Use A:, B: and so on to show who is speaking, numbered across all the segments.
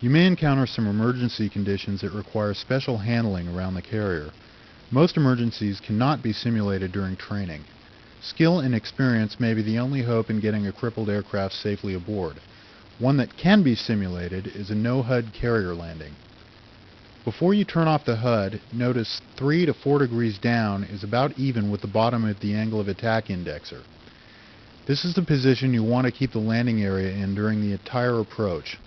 A: You may encounter some emergency conditions that require special handling around the carrier. Most emergencies cannot be simulated during training. Skill and experience may be the only hope in getting a crippled aircraft safely aboard. One that can be simulated is a no-HUD carrier landing. Before you turn off the HUD, notice 3 to 4 degrees down is about even with the bottom of the angle of attack indexer. This is the position you want to keep the landing area in during the entire approach.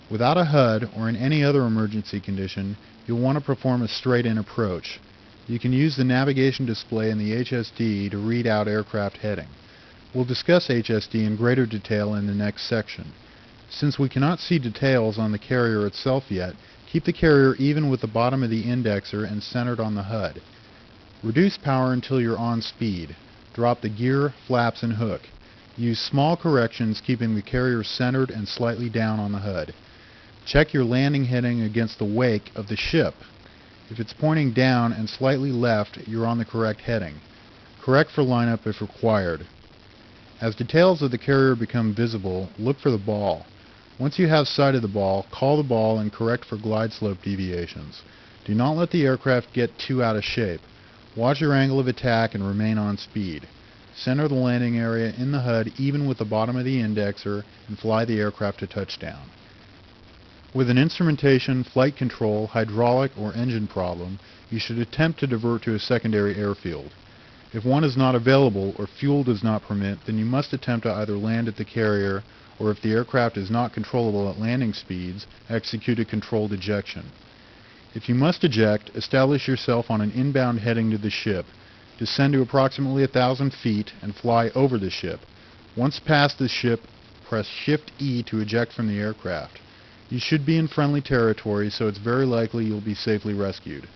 A: Without a HUD or in any other emergency condition, you'll want to perform a straight-in approach. You can use the navigation display in the HSD to read out aircraft heading. We'll discuss HSD in greater detail in the next section. Since we cannot see details on the carrier itself yet, keep the carrier even with the bottom of the indexer and centered on the HUD. Reduce power until you're on speed. Drop the gear, flaps, and hook. Use small corrections keeping the carrier centered and slightly down on the HUD. Check your landing heading against the wake of the ship. If it's pointing down and slightly left, you're on the correct heading. Correct for lineup if required. As details of the carrier become visible, look for the ball. Once you have sight of the ball, call the ball and correct for glide slope deviations. Do not let the aircraft get too out of shape. Watch your angle of attack and remain on speed. Center the landing area in the HUD even with the bottom of the indexer and fly the aircraft to touchdown. With an instrumentation, flight control, hydraulic, or engine problem, you should attempt to divert to a secondary airfield. If one is not available or fuel does not permit, then you must attempt to either land at the carrier or if the aircraft is not controllable at landing speeds, execute a controlled ejection. If you must eject, establish yourself on an inbound heading to the ship. Descend to approximately 1,000 feet and fly over the ship. Once past the ship, press Shift E to eject from the aircraft. You should be in friendly territory, so it's very likely you'll be safely rescued.